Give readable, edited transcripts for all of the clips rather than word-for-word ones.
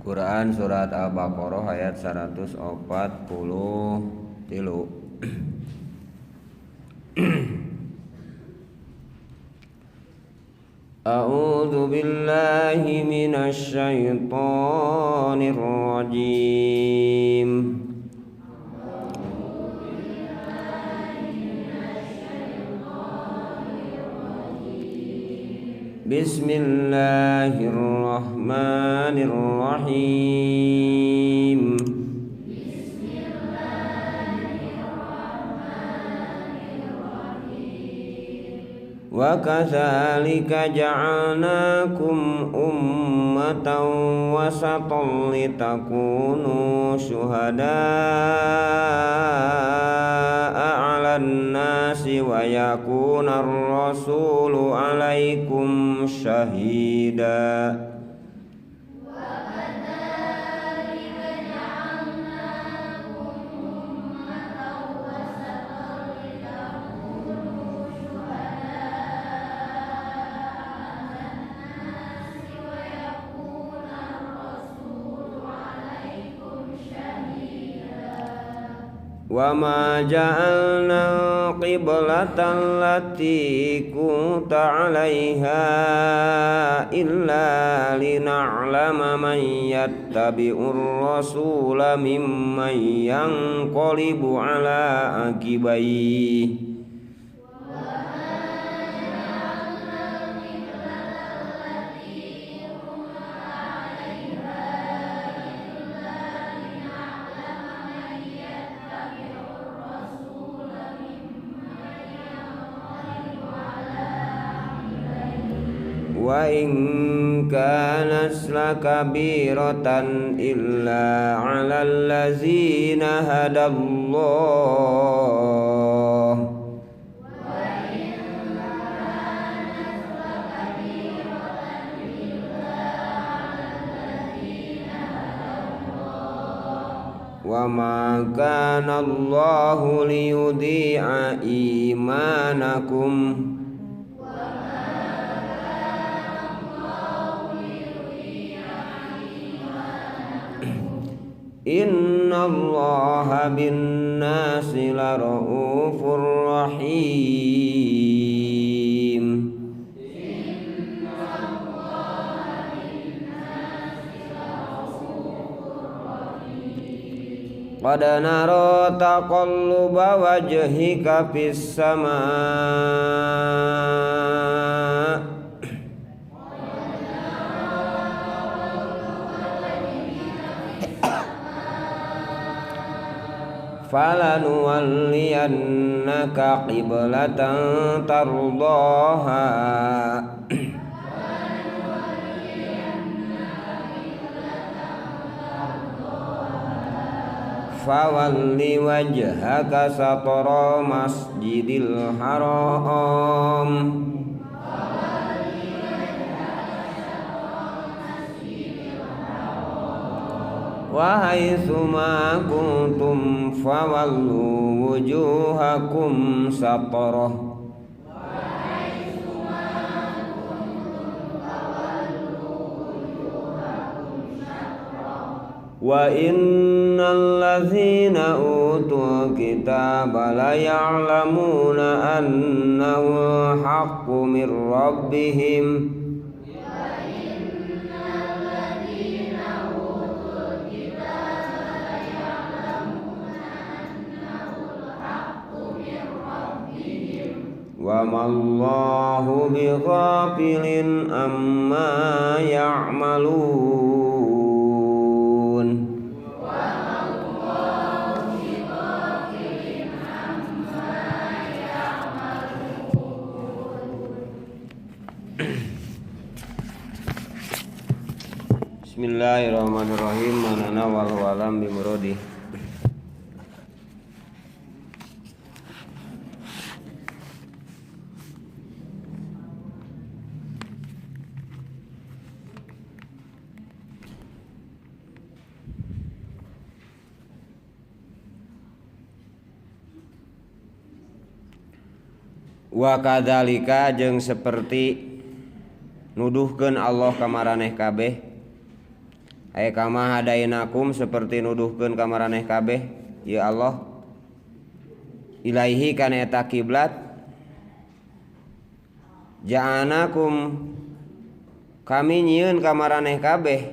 Quran surat Al-Baqarah ayat 143. A'udzu billahi minasy syaithanir rajim. Bismillahirrahmanirrahim. Wa kadzalika ja'alnakum ummatan wasatan litakunu syuhada'a 'alan nasi wa yakuna ar-rasulu 'alaikum syahida. Wa ma ja'alna qiblatan lati kunta 'alaiha illa lina'lama man yattabi'ur rasula mimman yanqalibu 'ala aqibaihi. Wa in kanat lakabiratan illa 'alal ladzina hadallah. Wa ma kana Allahu liyudhi'a imanakum. Innallaha bin-nasi lara'ufur rahim. Qad nara taqalluba wajhika fis samaa. Falanuwalliyannaka qiblatan tardaha. Fawalli wajhaka satara masjidil haram. Wa haitsu ma kuntum fawallu wujuhakum satrah. Wa innal ladzina utul kitaba la ya'lamuna annahu haqqu mir rabbihim. Wa mallahu bighafilin amma ya'malun. Bismillahirrahmanirrahim. Manana wal walam bimuradi. Wa kadzalika jeung saperti nuduhkeun Allah ka maraneh kabeh Ai kama hadainakum seperti nuduhkeun ka maraneh kabeh ya Allah ilaihi kana eta kiblat ja'anakum kami nyieun ka maraneh kabeh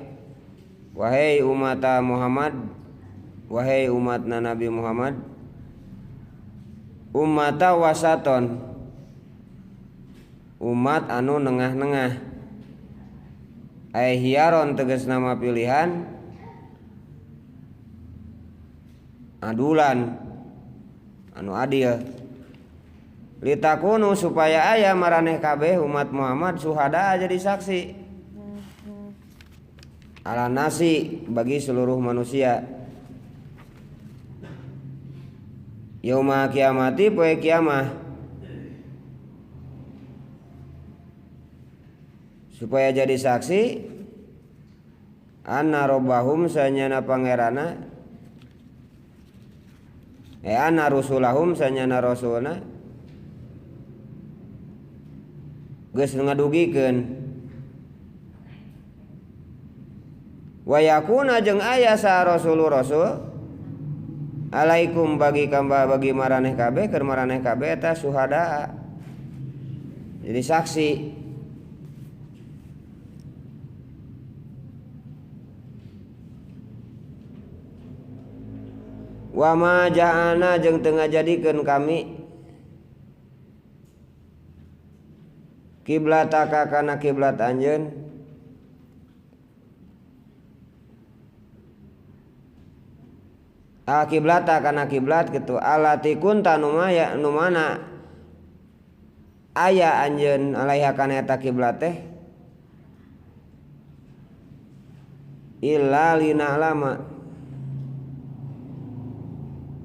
wahai umat Muhammad wahai umatna Nabi Muhammad ummata wasaton umat anu nengah-nengah ai hiyaron tegas nama pilihan adulan anu adil litakunu supaya aya maraneh kabeh umat Muhammad suhada jadi saksi ala nasi bagi seluruh manusia yauma kiamati poe kiamah supaya jadi saksi anna rabbahum sanyana pangerana anna rusulahum sanyana rasulna geus ngadugikeun wa yakuna jeung aya sa rasul alaikum bagi maraneh kabeh keur maraneh kabeh eta syuhada jadi saksi wa ma ja'ana jeung teu ngajadikeun kami kiblataka kana kiblat anjeun kiblata kana kiblat kitu alati kunta numaya numana aya anjeun alaiha kana eta kiblat teh illa lina lama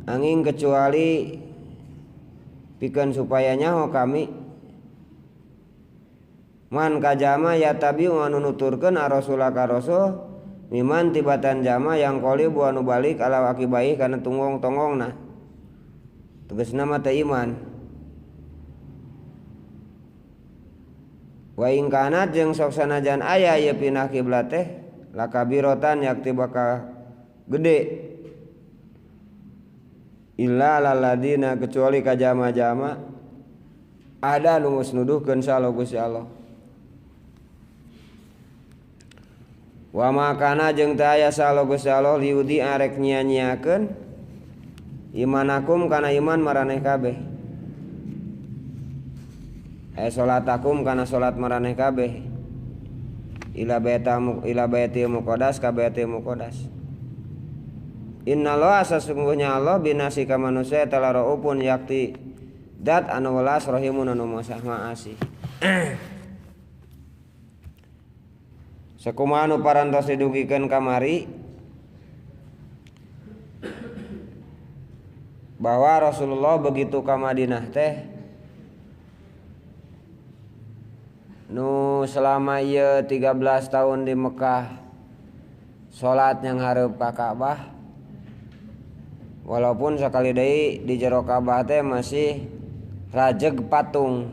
angin kecuali pikeun supaya nyaho kami man kajama ya tabi anu nuturkeun ar-rasula ka rasul miman tibatan jama yang qalibu anu balik ala akibai kana tunggong-tonggongna tegasna mah teh iman wa in kana jeung sok sanajan aya ieu pindah kiblat teh lakabirotan yakti bakal gede illa laladina kecuali ka jama-jama ada nu geus nuduhkeun salih Gusti Allah wa makana jeung teu aya salih Gusti Allah liudi arek nyia-nyiakeun imanakum kana iman maraneh kabeh salatakum kana salat maraneh kabeh ila baiti muqaddas ka baiti muqaddas innallaha sesungguhnya Allah binasi ka manusia tala raupun yakti dat anu welas rahimun anu mosah maasih sakumaha anu parantos didugikeun kamari bahwa Rasulullah begitu ka Madinah teh nu selama ieu 13 tahun di Mekah salat yang hareup ka Ka'bah walaupun sakali deui di jero Ka'bah teh masih rajeg patung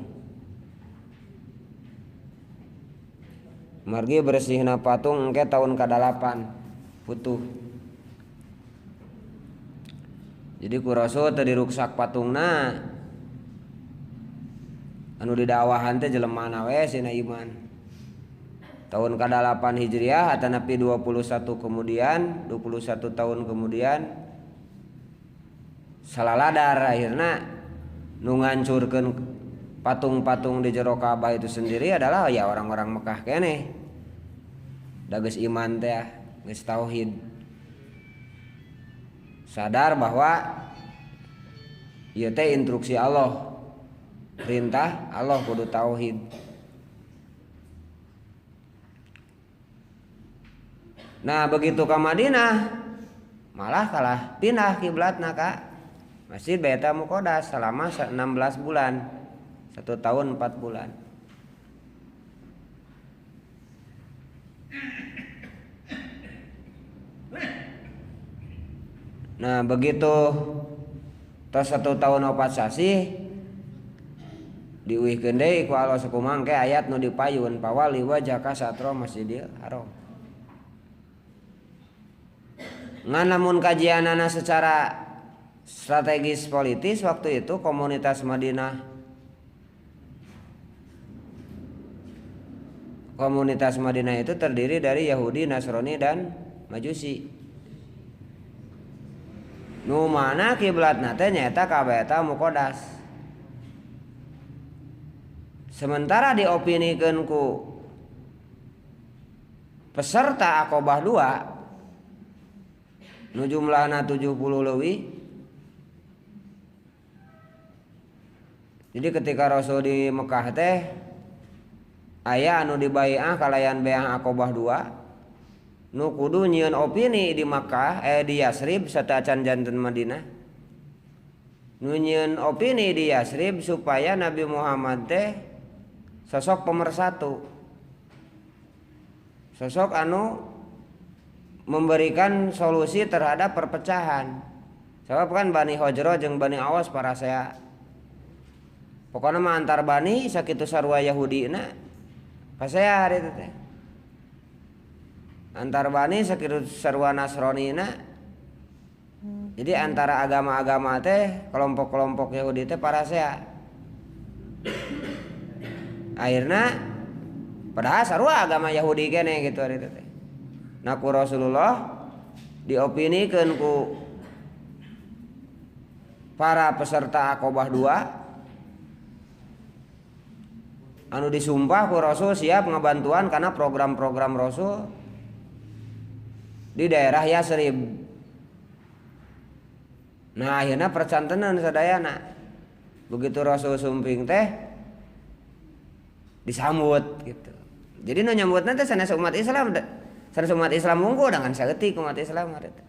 margi bersihna patung engke tahun ka-8 putuh jadi ku Rasul teu diruksak patungna anu didakwahan teh jelemana we sina iman tahun ka-8 Hijriah atanapi 21 tahun kemudian salaladar akhirna nu ngancurkeun patung-patung di jero Ka'bah itu sendiri adalah ya orang-orang Mekah keneh da geus iman teh geus tauhid sadar bahwa ieu teh instruksi Allah perintah Allah kudu tauhid nah begitu ke Madinah malah kalah pindah kiblatna ka Masjid Baitul Muqaddas selama 16 bulan 1 tahun 4 bulan. Nah begitu tos 1 tahun 4 sasi diuihkeun deui ku Allah sakumaha ke ayat nu dipayun pawali wajhaka satro Masjidil Haram. ngan lamun kajianana secara strategis politis waktu itu komunitas Madinah itu terdiri dari Yahudi, Nasrani dan Majusi. Nu mana kiblatna teh nyaeta ka Baitul Muqaddas. Sementara diopinikeun ku peserta Aqobah 2 nu jumlahna 70 leuwih. Jadi ketika Rasul di Mekah teh aya anu dibai'ah kalayan beah Aqobah 2 nu kudu nyieun opini di Makkah di Yasrib serta acan janten Madinah. Nu nyieun opini di Yasrib supaya Nabi Muhammad teh sosok pemersatu, sosok anu memberikan solusi terhadap perpecahan. Sebab kan Bani Hojro jeung Bani Awas para saya pokoknya mah antar bani sakitu sarua Yahudina pasea hari itu teh antar bani sakitu sarua Nasronina. Jadi antara agama-agama teh kelompok-kelompok Yahudi teh para saya akhirnya padahal sarua agama Yahudi kene gitu hari itu teh. Nah ku Rasulullah diopinikeun ku para peserta Aqobah 2 anu disumpah ku Rasul siap ngabantuan karena program-program Rasul di daerah Yasrib. Nah akhirnya percantenan sadayana begitu Rasul sumping teh disambut gitu. Jadi nu nyambutna teh sanes umat Islam unggul dengan saeutik umat Islam harita.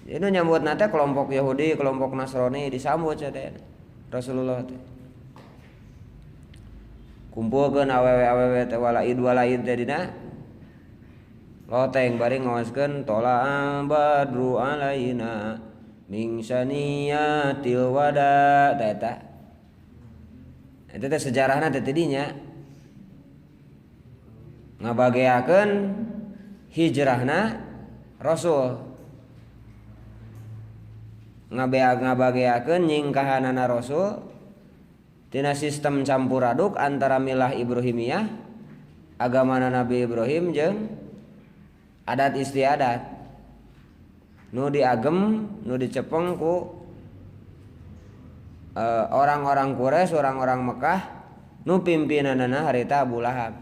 Jadi nu nyambutna teh kelompok Yahudi, kelompok Nasrani disambut sadayana Rasulullah teh. Kumpulkeun awewe teh walaid teh dina loteng bari ngaoskeun tola badru alaina min saniyatil wada teh eta. Itu teh sejarahna teh tidinya ngabageakeun hijrahna Rasul, ngabageakeun nyingkahanana Rasul tina sistem campur aduk antara milah Ibrahimiyah agamana Nabi Ibrahim jeung adat istiadat nu diagem nu dicepeng ku orang-orang Quraisy, orang-orang Mekah nu pimpinanana harita Abu Lahab.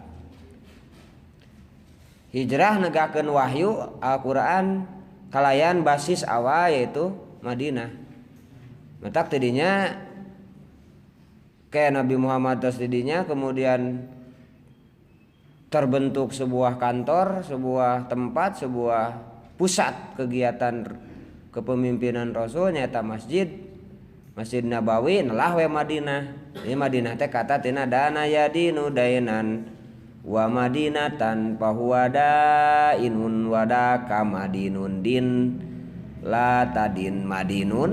Hijrah negakeun wahyu Al-Qur'an kalayan basis awal yaitu Madinah. Matak tidinya ke Nabi Muhammad tos tidinya kemudian terbentuk sebuah kantor, sebuah tempat, sebuah pusat kegiatan kepemimpinan Rasul nyaeta Masjid Nabawi nalah we Madinah. Ini Madinah teh kata tina dana yadinu dainan wa madinatan fahuwa dainun wadaka madinun din la tadin madinun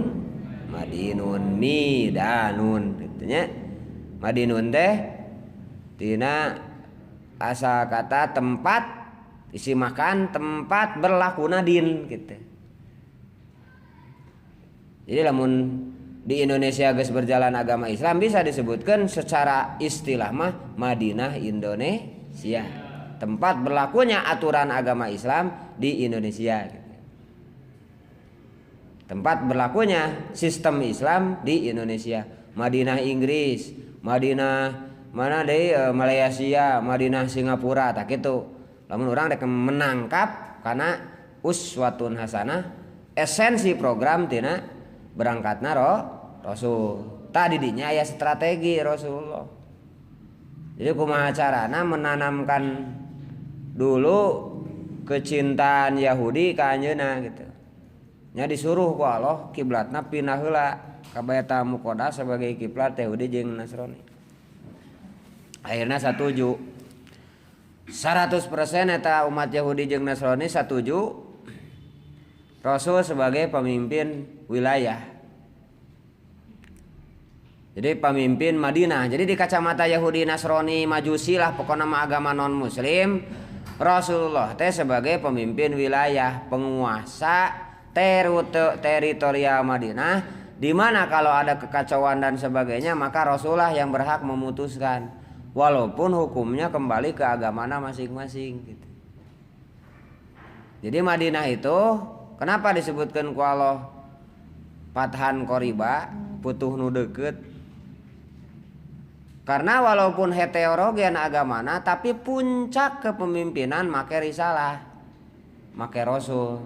midanun gitu nya. Madinun teh tina asal kata tempat isi makan, tempat berlakuna din gitu. Jadi lamun di Indonesia geus berjalan agama Islam bisa disebutkan secara istilah mah Madinah Indonesia, tempat berlakunya aturan agama Islam di Indonesia gitu. Tempat berlakunya sistem Islam di Indonesia. Madinah Inggris, Madinah mana deui Malaysia, Madinah Singapura tak kitu. Lamun urang rek menangkap kana uswatun hasanah esensi program tina berangkatna Rasul. Tadi dinya aya strategi Rasulullah. Jadi kumaha carana menanamkan dulu kecintaan Yahudi ka anjeunna gitu. Nya disuruh ku Allah kiblatna pindah heula ka Baitul Muqaddas sebagai kiblat Yahudi jeung Nasrani. Akhirna satuju. 100% eta umat Yahudi jeung Nasrani satuju Rasul sebagai pemimpin wilayah. Jadi pemimpin Madinah. Jadi di kacamata Yahudi, Nasrani, Majusi lah pokoknya agama non muslim Rasulullah teh sebagai pemimpin wilayah, penguasa teritorial Madinah, di mana kalau ada kekacauan dan sebagainya maka Rasulullah yang berhak memutuskan, walaupun hukumnya kembali ke agamana masing-masing gitu. Jadi Madinah itu kenapa disebutkan ku Allah Fathan Qoriba, putuh nu deukeut? Karena walaupun heterogen agamana tapi puncak kepemimpinan make risalah, make rasul.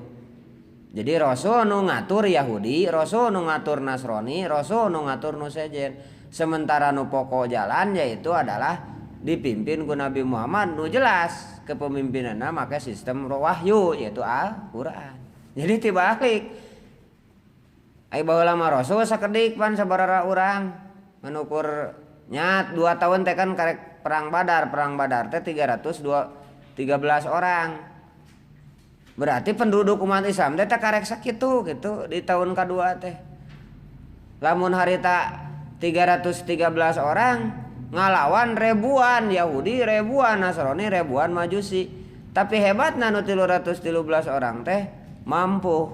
Jadi rasul nu ngatur Yahudi, rasul nu ngatur Nasrani, rasul nu ngatur nu sejen. Sementara nu pokok jalan yaitu adalah dipimpin ku Nabi Muhammad nu jelas kepemimpinanna make sistem wahyu yaitu Al-Qur'an. Jadi tibalik. Ai baheula mah rasul sakedik pan sabaraha urang menukur nyat 2 tahun teh kan karek perang Badar teh 13 orang. Berarti penduduk umat Islam teh karek sakitu gitu di tahun kedua teh. Lamun harita 313 orang ngalawan ribuan Yahudi, ribuan Nasrani, ribuan Majusi. Tapi hebatna nu 313 orang teh mampu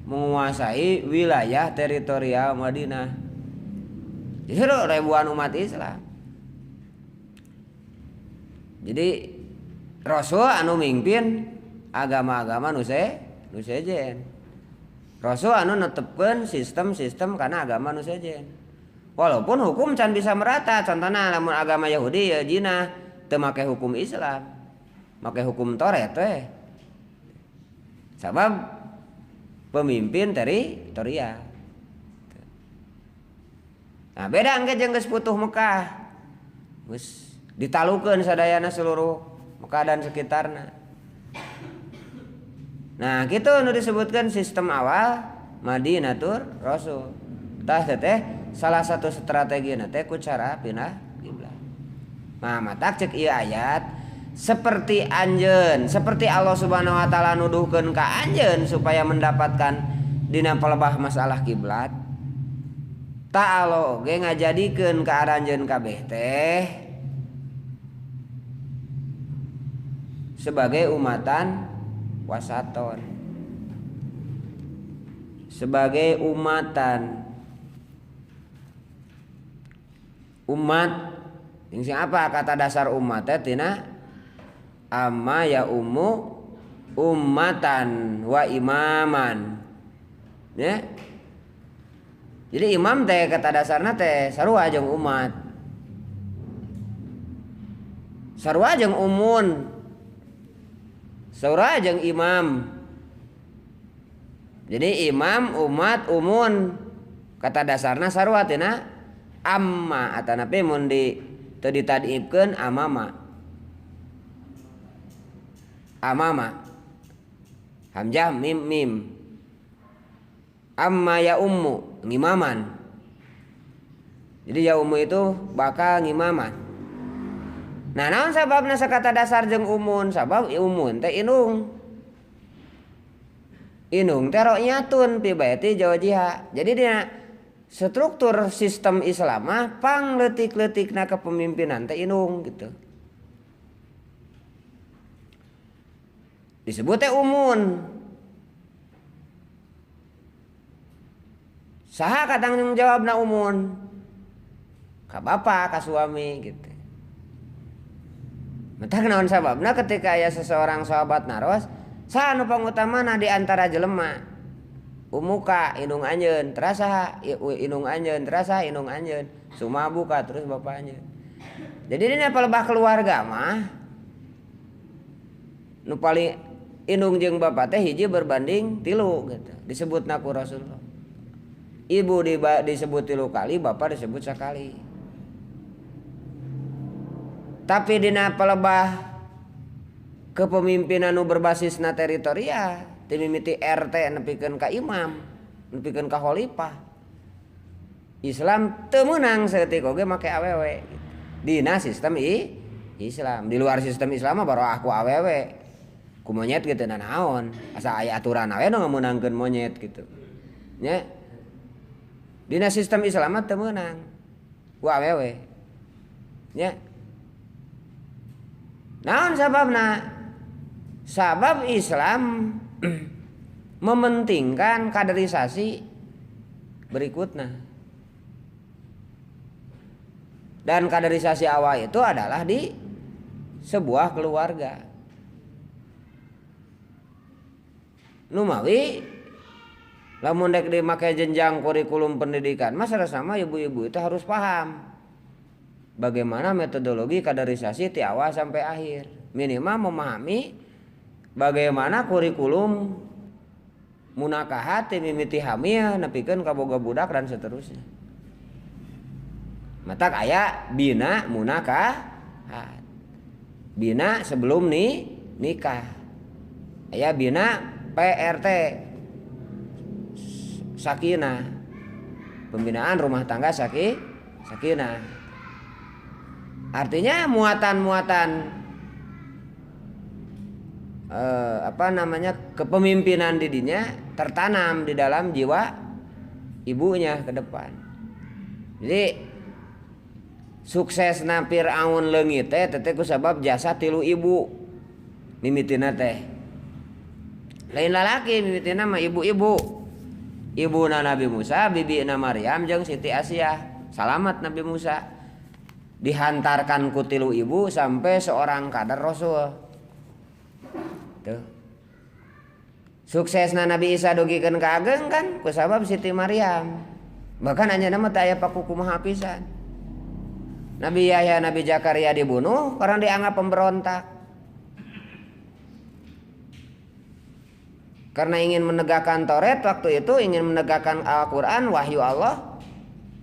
menguasai wilayah teritorial Madinah. Jadi ribuan umat Islam. Jadi Rasul anu mimpin agama-agama nu sejen. Rasul anu netepkeun sistem-sistem kana agama nu sejen. Walaupun hukum can bisa merata, contohna lamun agama Yahudi ya jina teu make hukum Islam, make hukum Toret teh. Sabab pemimpin teritorial. Nah, beda engke jeung geus putuh Mekah. Geus ditalukeun sadayana seluruh Mekah dan sekitarna. Nah, kitu nu disebutkan sistem awal Madinatur Rasul. Tah teh salah satu strategi teh ku cara pindah kiblat. Nah, matak cek ieu ayat seperti anjeun, seperti Allah Subhanahu wa taala nuduhkeun ka anjeun supaya mendapatkan dina pelebah masalah kiblat. Ta'ala ge ngajadikeun ka aranjeun kabeh teh sebagai umatan wasaton. Sebagai umatan umat sing apa kata dasar umat teh tina amma ya ummu ummatan wa imaman ya. Jadi imam teh kata dasarna teh sarua jeung umat, sarua jeung umun, sarua jeung imam. Jadi imam, umat, umun kata dasarna sarua tina amma atanapi mun teu ditadifkeun amama. Amama. Hamzah mim mim. Amma ya ummu ngimaman. Jadi ya ummu itu bakal ngimaman. Nah, naon sababna sakata dasar jeung umun? Sabab umun teh inung. Inung teh ro'nyatun fi baiti jawajiha. Jadi dia struktur sistem Islam mah pang leutik-leutikna kepemimpinan teh inung gitu. Disebut teh umun. Saha kadang jawabna umun? Ka bapa, ka suami gitu. Mentah naon sababna ketika aya seseorang sahabat naros, saha nu pangutamana di antara jelema? Umuka inung anjeun, terasa inung anjeun, terasa inung anjeun, sumabuka terus bapa anjeun. Jadi dina palebah keluarga mah nu paling inung jeung bapa teh hiji berbanding 3 gitu. Disebutna ku Rasulullah. Ibu disebut 3 kali, bapak disebut sekali. Tapi dina palebah kepemimpinan nu berbasisna teritorial, ti mimiti RT nepikeun ka imam, nepikeun ka khalifah. Islam teu meunang saeutik oge make awewe. Dina sistem Islam, di luar sistem Islam mah baru aku awewe. Ku monyet gitu naon, asa aya aturan awe nu ngameunangkeun monyet gitu. Nya dina sistem Islam teu meunang ku awewe. Nya. Naon sababna? Sabab Islam mementingkan kaderisasi berikutnya. Dan kaderisasi awal itu adalah di sebuah keluarga. Numawi lamun dek dimakai jenjang kurikulum pendidikan, masalah sama ibu-ibu itu harus paham bagaimana metodologi kaderisasi ti awal sampai akhir. Minimal memahami bagaimana kurikulum munakahat ti mimiti hamil nepikeun ka boga budak dan seterusnya. Matak aya bina munakahat. Bina sebelum nikah. Aya bina PRT sakinah, pembinaan rumah tangga sakinah. Artinya muatan-muatan kepemimpinan didinya tertanam di dalam jiwa ibunya ke depan. Jadi sukses na Fir'aun leungit teh ku sabab jasa tilu ibu mimitina teh. Lain lalaki mimitina mah ibu-ibu. Ibuna Nabi Musa, bibina Maryam jeung Siti Asyah. Salamat Nabi Musa. Dihantarkan ku tilu ibu sampai seorang kader Rasul. Tuh. Suksesna Nabi Isa dugikeun ka ageng kan ku sabab Siti Maryam. Bahkan hanya nama teh aya pakukumaha pisan. Nabi Yahya, Nabi Zakaria dibunuh karena dianggap pemberontak. Karena ingin menegakkan Taurat waktu itu, ingin menegakkan Al-Quran, wahyu Allah,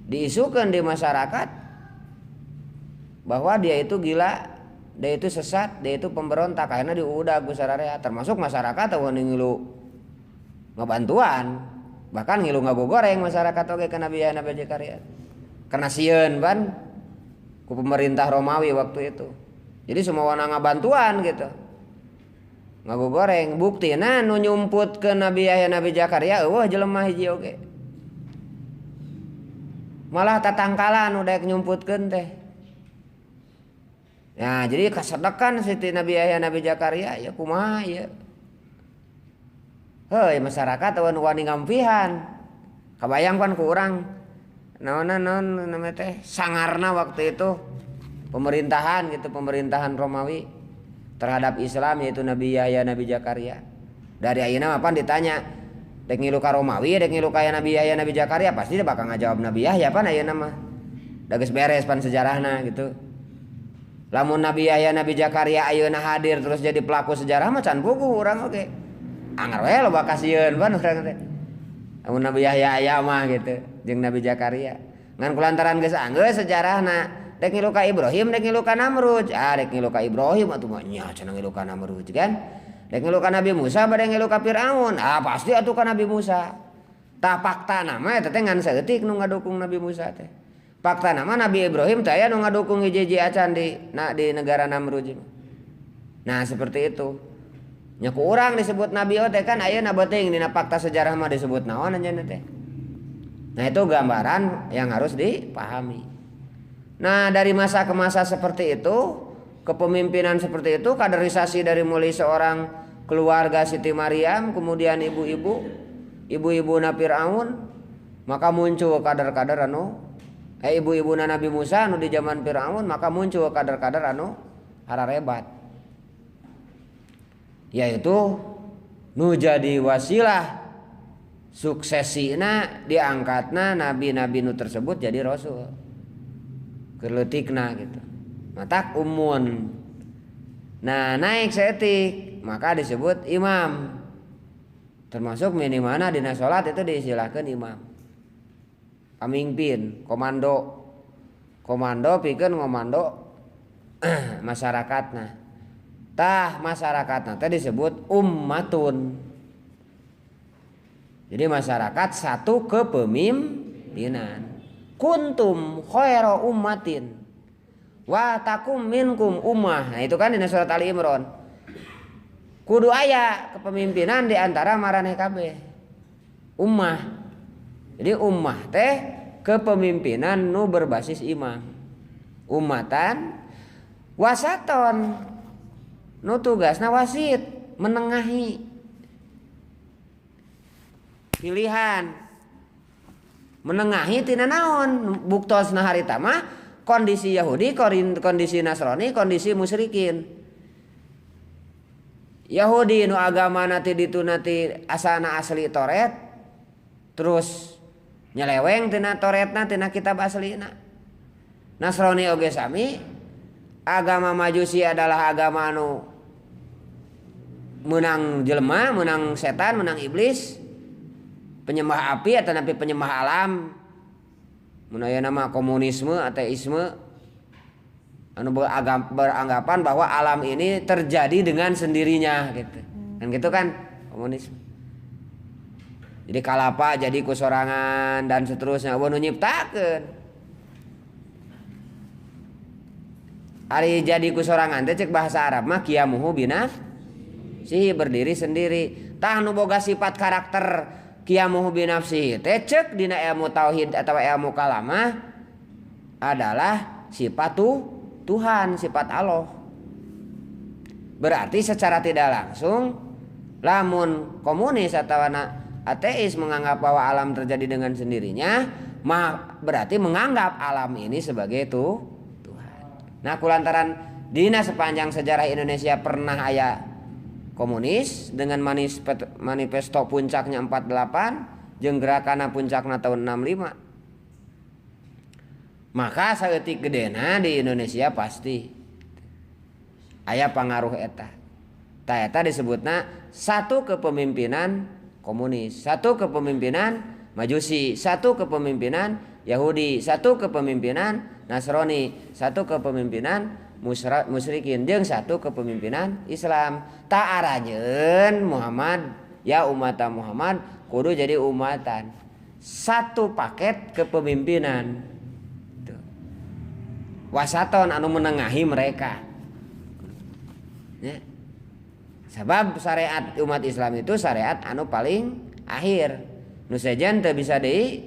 diisukan di masyarakat bahwa dia itu gila, dia itu sesat, dia itu pemberontak. Akhirnya diudag busararea, termasuk masyarakat atau ngilu ngabantuan, bahkan ngilu ngagogoreng masyarakat oke ke Nabi Yahya, Nabi Zakaria. Karena sieun ban ku pemerintah Romawi waktu itu. Jadi semua wana ngabantuan gitu. Ngago goreng buktina nu nyumput ke Nabi Yahya Nabi Zakaria eueuh jelema hiji oge. Malah tatangkalan udah nyumputkeun teh. Nah, jadi kasedekan Siti Nabi Yahya Nabi Zakaria ya kumaha ya. Heuy masyarakat awan wani ngampihan. Kabayang kan ku urang naon namanya teh sangarna waktu itu pemerintahan gitu, pemerintahan Romawi terhadap Islam yaitu Nabi Yahya Nabi Zakaria. Dari ayeuna apa ditanya dek ngilu ka Romawi dek ngilu ka Nabi Yahya Nabi Zakaria pasti dia bakal ngajawab Nabi Yahya pan ayeuna mah. Da geus beres pan sejarahna gitu. Lamun Nabi Yahya Nabi Zakaria ayeuna hadir terus jadi pelaku sejarah mah can puguh urang oge. Anggar we loba kasieun pan urang teh. Lamun Nabi Yahya aya mah gitu jeung Nabi Zakaria. Ngan kulantaran geus anggeus sejarahna dek ngilu ka Ibrahim, dek ngilu ka Namrud. Dek ngilu ka Ibrahim atuh mah nya cenah ngilu ka Namrud kan. Dek ngilu ka Nabi Musa bade ngilu ka Firaun. Pasti atuh ka Nabi Musa. Tah faktana mah eta teh ngan saeutik nu ngadukung Nabi Musa teh. Faktana mah Nabi Ibrahim teh aya nu ngadukung hiji-hiji acan di negara Namrud. Nah, seperti itu. Nya ku urang disebut Nabi teh kan ayeuna beuting dina fakta sejarah mah disebut naon anjeunna teh. Nah, itu gambaran yang harus dipahami. Nah, dari masa ke masa seperti itu, kepemimpinan seperti itu, kaderisasi dari mulai seorang keluarga Siti Maryam, kemudian ibu-ibu Fir'aun, maka muncul kader-kader ibu-ibu Nabi Musa anu di zaman Fir'aun, maka muncul kader-kader hararebat. Yaitu nu jadi wasilah suksesina diangkatna nabi-nabi nu tersebut jadi rasul. Keleutikna gitu. Matak umun. Nah, naik seetik maka disebut imam. Termasuk minimana dina salat itu diistilahkeun imam. Pamimpin, komando pikeun ngomando masyarakatna. Tah masyarakatna teh disebut ummatun. Jadi masyarakat satu kepemimpinan. Kuntum khairu ummatin wa takum minkum ummah. Nah, itu kan di surat Ali Imran. Kudu aya kepemimpinan di antara maraneh kabeh. Ummah. Jadi ummah teh kepemimpinan nu berbasis imam. Ummatan wasaton nu tugasna wasit menengahi pilihan menengahi tina naon buktosna harita mah kondisi Yahudi, kondisi Nasrani, kondisi musyrikin. Yahudi nu agama nanti ditu nanti asana asli Toret terus nyeleweng tina Toretna tina kitab aslina. Nasrani oge sami agama Majusi adalah agama anu menang jelema, menang setan, menang iblis, penyembah api atau napi penyembah alam. Mun aya nama komunisme, ateisme anu beranggapan bahwa alam ini terjadi dengan sendirinya gitu. Kan gitu kan komunisme. Jadi kalapa jadi kusorangan dan seterusnya nu nyiptakeun. Ari jadi kusorangan teh cek bahasa Arab mah qiyamuhu binafsihi berdiri sendiri. Tah nu boga sifat karakter qiyamuhu binafsihi teh cek dina ilmu tauhid atau ilmu kalamah adalah sifat Tuhan, sifat Allah. Berarti secara tidak langsung lamun komunis atau ateis menganggap bahwa alam terjadi dengan sendirinya, mah berarti menganggap alam ini sebagai Tuhan. Nah, kulantaran dina sepanjang sejarah Indonesia pernah aya komunis dengan manifesto puncaknya 48 jeung gerakana puncakna tahun 65. Maka saeutik gedena di Indonesia pasti aya pangaruh eta. Ta eta disebutna satu kepemimpinan komunis, satu kepemimpinan Majusi, satu kepemimpinan Yahudi, satu kepemimpinan Nasrani, satu kepemimpinan musyrikin, jeung satu kepemimpinan Islam. Ta arajeun Muhammad ya umat Muhammad kudu jadi umatan. Satu paket kepemimpinan. Wasaton anu menengahi mereka. Ya. Sebab syariat umat Islam itu syariat anu paling akhir. Nu sejen teu bisa deui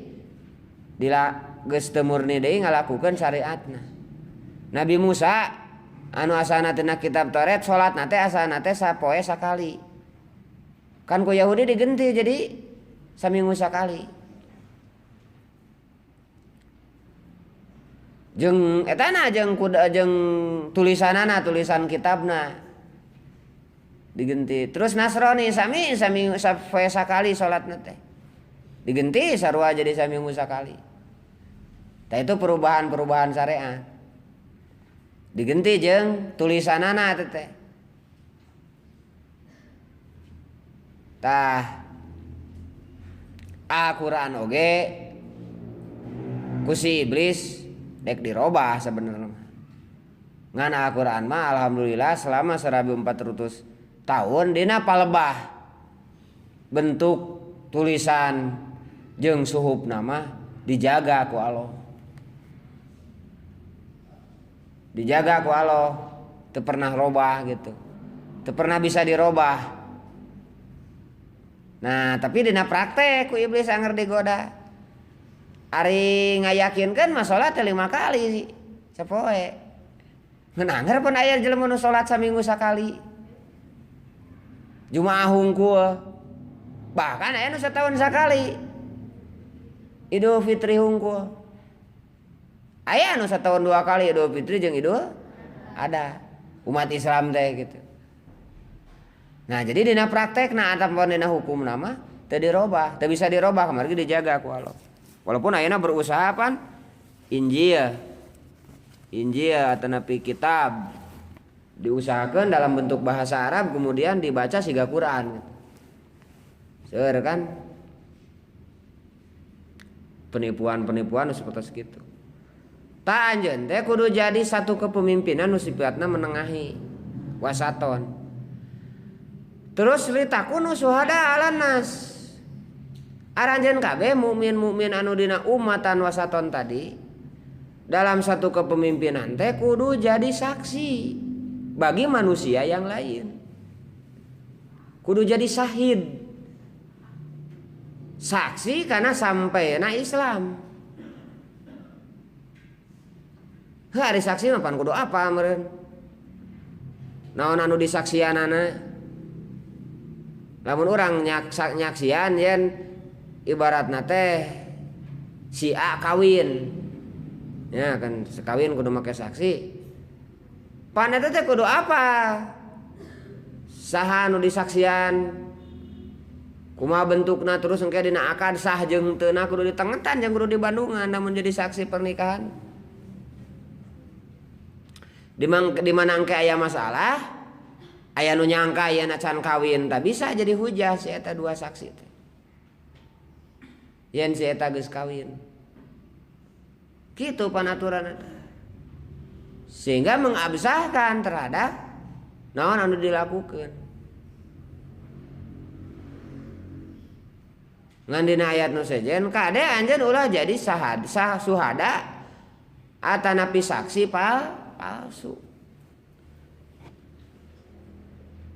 geus teu murni deui ngalakukeun syariatna. Nabi Musa anu asalna tina kitab Taurat salatna teh asalna teh sapoe sakali. Kan ku Yahudi digenti jadi saminggu sakali. Jeung etana jeung tulisanana tulisan kitabna digenti. Terus Nasrani sami sapoe sakali salatna teh. Digenti sarua jadi saminggu sakali. Tah itu perubahan syariat. Digenti jeung tulisanana teh. Tah Al-Qur'an oge ku si iblis dek dirobah sebenarnya. Ngan Al-Qur'an mah alhamdulillah selama 1400 tahun dina palebah bentuk tulisan jeung suhuf nama dijaga ku Allah. Dijaga ku Allah, teu pernah robah gitu. Teu pernah bisa dirobah. Nah, tapi dina praktek ku iblis anger digoda. Ari ngayakinkeun mah salat 5 kali sapoe. Ngan anger pun aya jelema nu salat saminggu sakali. Jumaah hungkul. Bahkan aya nu setahun sakali. Idul Fitri hungkul. Aya nu setahun 2 kali Idul Fitri jeung Idul ada umat Islam teh gitu. Nah, jadi dina praktekna ataupun dina hukum nama teu dirobah, teu bisa dirobah kamari dijaga ku Allah. Walaupun ayeuna berusaha pan Injil atau napi kitab diusahakan dalam bentuk bahasa Arab kemudian dibaca siga Quran gitu. Seueur kan penipuan seperti itu. Ta anjeun teh kudu jadi satu kepemimpinan nu sifatna menengahi wasaton. Terus litakunu syuhada alan nas. Aranjeun kabeh mukmin anu dina umatan wasaton tadi dalam satu kepemimpinan teh kudu jadi saksi bagi manusia yang lain. Kudu jadi syahid. Saksi karena sampainya Islam. Hari saksi mah pan kudu apa meureun? naon anu disaksianana. Lamun urang nyaksian yen ibaratna teh si A kawin. Ya kan sekawin kudu make saksi. Pan eta teh kudu apa? Saha anu disaksian? Kumaha bentukna terus engke dina akad sah jeung teu na kudu ditengetan jeung kudu di Bandungan namun jadi saksi pernikahan. Di mana engke aya masalah aya nu nyangka aya na can kawin tak bisa jadi hujah si eta dua saksi teh. Yen si eta geus kawin. Kitu panaturan eta. Sehingga mengabsahkan terhadap naon anu dilakukeun. Ngan dina ayat nu sejen kade anjeun ulah jadi suhada atanapi saksi palsu.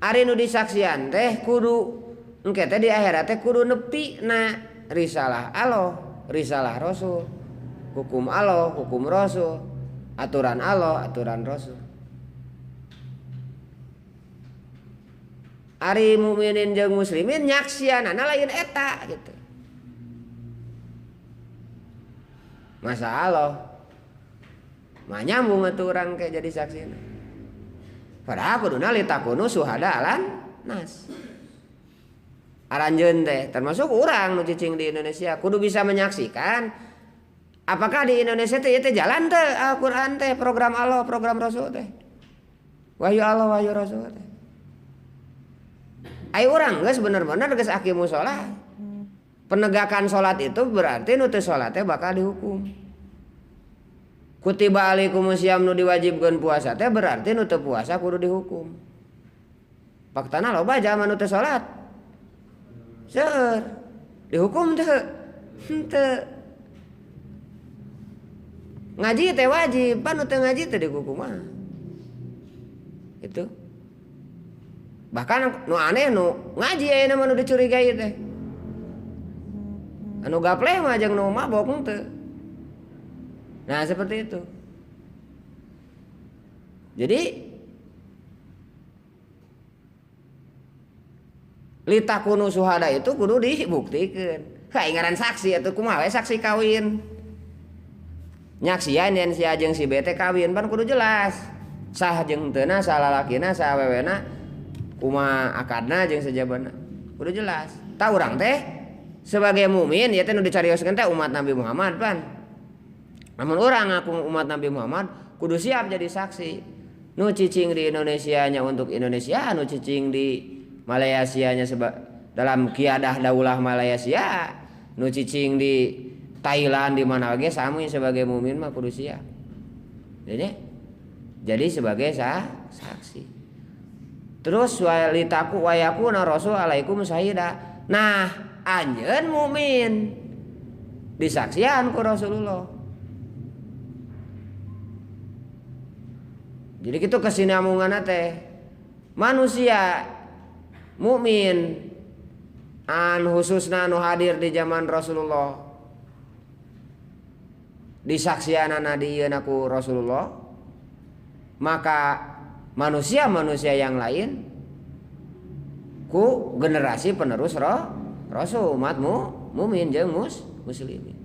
Ari nu disaksian teh kudu engke teh di akhirat teh kudu nepi na risalah Allah, risalah Rasul, hukum Allah, hukum Rasul, aturan Allah, aturan Rasul. Ari mukminin jeung muslimin nyaksianana lain eta gitu. Masa Allah mah nyambung atuh urang ke jadi saksina. Padahal kuduna litakunu suhada alan nas. Aranjeun teh termasuk urang nu cicing di Indonesia kudu bisa menyaksikan apakah di Indonesia teh jalan teh Al-Qur'an teh program Allah, program Rasul teh. Wahyu Allah, wahyu Rasul teh. Ai urang geus bener-bener geus aqimus shalah. Penegakan salat itu berarti nu teu salat teh bakal dihukum. Kutiba alaikumusiyam nu diwajibkeun puasa teh berarti nu teu puasa kudu dihukum. Faktana loba jalma nu teu salat. Seueur. Dihukum teu? Henteu. Ngaji teh wajib, pan nu teu ngaji teh dihukum mah. Itu. Bahkan nu aneh nu ngaji ayeuna mah nu dicurigai teh. Anu gapleh mah jeung nu mabok teu. Nah seperti itu. Jadi litakunu suhada itu kudu dibuktikan. Kaingaran saksi atau kumaha saksi kawin. Nyaksian yen si A jeung si B teh kawin pan kudu jelas. Sah jeung teu na, sah lalakina, sah awewena, kumaha akadna jeung sajabana. Kudu jelas. Tah urang teh sebagai mukmin ya teh nu dicarioskeun teh umat Nabi Muhammad pan. Namun orang ngaku umat Nabi Muhammad kudu siap jadi saksi. Nu cicing di Indonesianya untuk Indonesia, nu cicing di Malaysianya dalam kiadah daulah Malaysia, nu cicing di Thailand di mana lagi sami sebagai mukmin mah kudu siap. Jadi sebagai saksi. Terus walitaku wayakuna rasul alaikum syahida. Nah, anjeun mukmin disaksian ku Rasulullah. Jadi kitu kesinambunganna teh manusia mukmin an khususna anu hadir di zaman Rasulullah disaksianana di ieu ku Rasulullah, maka manusia-manusia yang lain ku generasi penerus Rasul umat mukmin jeung muslimin.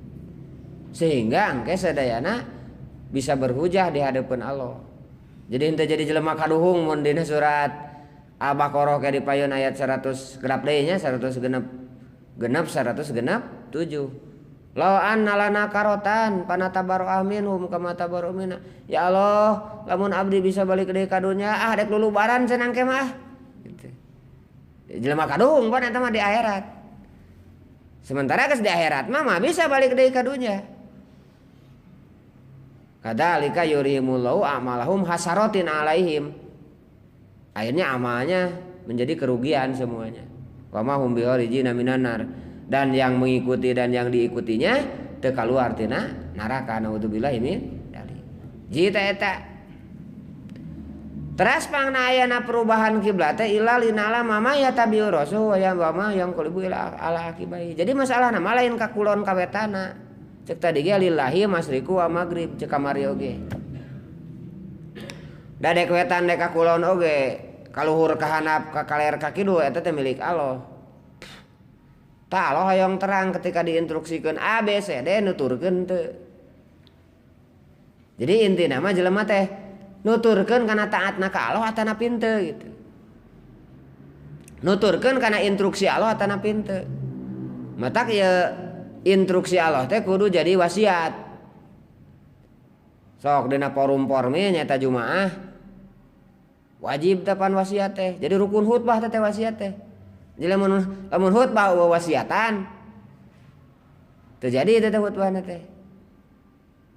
Sehingga engke sadayana bisa berhujah di hadapan Allah. Jadi henteu jadi jelema kaduhung mun dina surat Al-Baqarah ke dipayun ayat 100 genap deui nya 100 genap 107. Law anna lana karotan panatabaru minhum kama tabaru minna. Ya Allah, lamun abdi bisa balik deui ka dunya, dek lulubaran cenah ke mah. Gitu. Jelema kaduhung pan eta mah di akhirat. Sementara geus di akhirat mah bisa balik deui ka dunya. Kadzalika yurihimullahu a'malahum hasaratin alaihim. Akhirnya amalnya menjadi kerugian semuanya. Wa ma hum biharijina minan nar. Dan yang mengikuti dan yang diikutinya teu kaluar tina neraka. Naudzubillahi min dzalik. Jita eta. Teras pangna ayana perubahan kiblat teh illa linala mama ya tabiur rasul wa yang qalibu ila ala akibai. Jadi masalahna mah lain ka kulon ka wetana. Cek tadi ge lillahi masriku wa maghrib cek kamari oge. Da dek wetan dek ka kulon oge kaluhur ka handap ka kaler ka kidul eta teh milik Allah. Tah Allah hoyong terang ketika diinstruksikeun A B C D nuturkeun teu. Jadi intina mah jelema teh nuturkeun kana taatna ka Allah atana pinteu gitu. Nuturkeun kana instruksi Allah atana pinteu. Matak ya instruksi Allah teh kudu jadi wasiat. Sok dina forum formi nyata jumaah wajib tepan wasiat teh. Jadi rukun khutbah teh wasiat teh. Jadi lamun khutbah wasiatan terjadi teh khutbahna teh.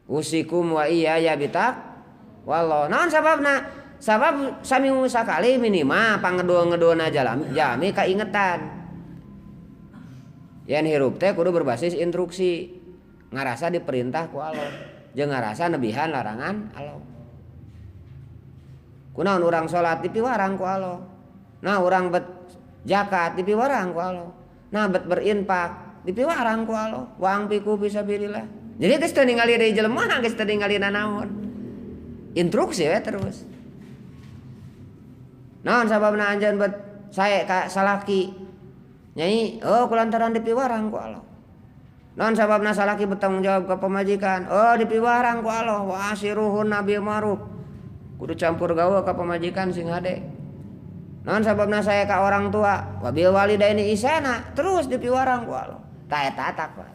Usikum wa iyaya bitak wallah. Naon sababna? Sabab sami sakali minimal pangedua-ngeduana jami kaingetan. Yang hirup teh kudu berbasis instruksi. Ngarasa diperintah ku Allah. Jeung ngarasa nebihan larangan Allah. Kunaon urang salat dipiwarang ku Allah. Nah urang bet zakat dipiwarang ku Allah. Nah bet berinfak dipiwarang ku Allah. Wa anfiqu fisabilillah. Jadi geus teu ningali deui jelema, geus teu ningali nanaon. Instruksi we terus. Naon sababna anjeun bet sae ka salaki? Nyai, oh kulantaran dipiwarang ku Allah. Naon sababna salaki bertanggung jawab ke pemajikan? Oh dipiwarang ku Allah. Wa asiruhun nabil ma'ruf. Kudu campur gaul ka pemajikan sing hade. Naon sababna saya ka orang tua? Wa bil walidaini ihsana. Terus dipiwarang ku Allah. Ta eta takwa.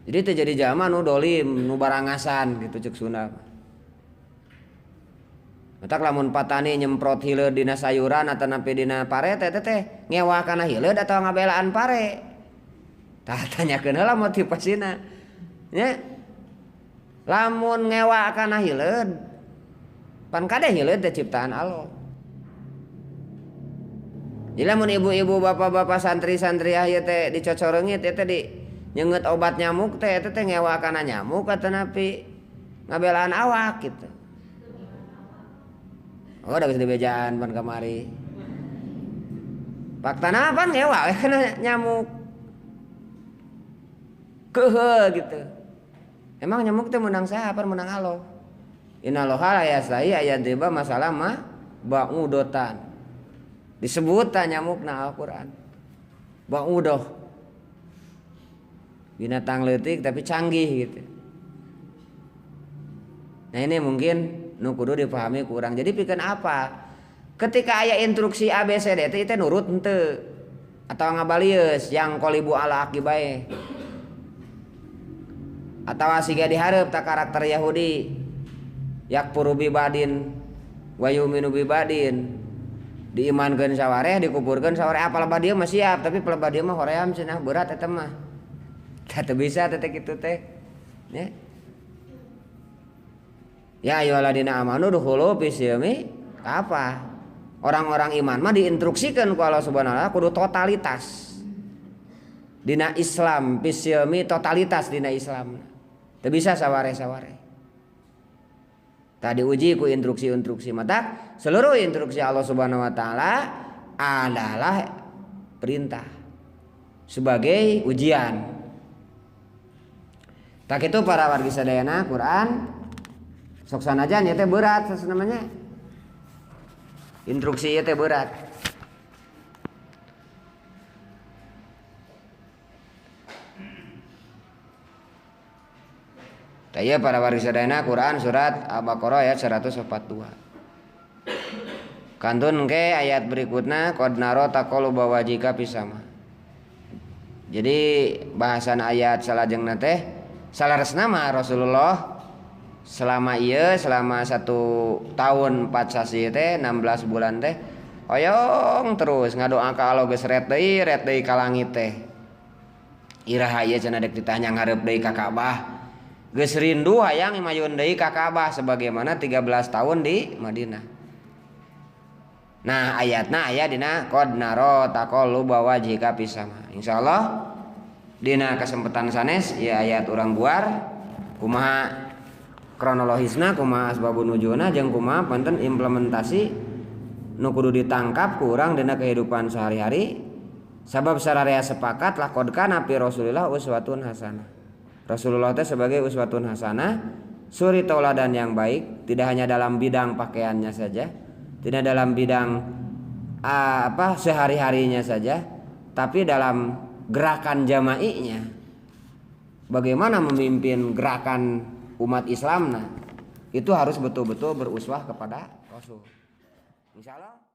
Jadi terjadi zaman nu dolim, nu barangasan gitu cek Sunda. Matak lamun patani nyemprot hileud dina sayuran atau napi dina pare teh ngewah kana hileud atau ngabelaan pare. Tah tanyakeun heula motivasina. Nya. Lamun ngewah kana hileud pan kade hileud teh ciptaan Allah. Jadi lamun ibu-ibu bapak-bapak santri-santri ieu teh dicocoreungit teh di nyeungeut obat nyamuk teh eta teh ngewah kana nyamuk atau napi ngabelaan awak gitu. Oh udah bisa dibejaan pan kamari. Faktana pan ngewa kena nyamuk. Keuheuh gitu. Emang nyamuk teh menang saha pan menang Allah. Innallaha la yastahi ayadriba masalah mah ba'udotan. Disebut nyamukna Al-Qur'an. Ba'udoh. Binatang leutik tapi canggih gitu. Nah ini mungkin nu kudu dipahami kurang. Jadi pikeun apa? Ketika aya instruksi A B C D teh nurut henteu atau ngabalieus yang qolibu ala aqibae. Atawa siga dihareup ta karakter Yahudi. Yakfuru bi badin wa yu'minu bi badin. Diimankeun sawareh, dikuburkeun sawareh. Apalabah dia mah siap, tapi palabah dia mah hoream cenah berat eta mah. Teu bisa teh kitu teh. Ya. Ya ayyuhalladzina amanu dukhulu fi silmi apa? Orang-orang iman mah diinstruksikan ku Allah Subhanahu wa taala kudu totalitas. Dina Islam fi silmi totalitas dina Islam. Teu bisa saware-saware. Tadi uji ku instruksi-instruksi mata seluruh instruksi Allah Subhanahu wa taala adalah perintah sebagai ujian. Tak itu para wargi sadayana Quran sok sanajan ya teh berat namanya. Instruksi ya teh berat. Taya para wargi sadayana Quran surat Al-Baqarah ayat 142. Kantun ke ayat berikutnya qad naro taqalluba wajhika pisama. Jadi bahasan ayat salajengna teh salaresna mah Rasulullah selama 1 tahun 4 sasi teh 16 bulan teh oyong terus ngadoa ka Allah geus ret deui ka langit teh. Iraha ieu cenah dek ditanya ngarep deui ka Ka'bah. Geus rindu hayang mayun deui ka Ka'bah sebagaimana 13 tahun di Madinah. Nah, ayatna aya dina qad naro taqalluba wajhika pisama. Insyaallah dina kesempatan sanes ya ayat urang buar kumaha kronologisna kumaha asbabun nuzulna jeung kumaha panten implementasi nu kudu ditangkap ku urang dina kehidupan sehari-hari. Sabab sararea sepakat laqad kana fi Rasulillah uswatun hasanah. Rasulullah teh sebagai uswatun hasanah suri tauladan yang baik, tidak hanya dalam bidang pakaiannya saja, tidak dalam bidang sehari-harinya saja, tapi dalam gerakan jama'inya. Bagaimana memimpin gerakan umat Islam, itu harus betul-betul beruswah kepada Rasul. Insyaallah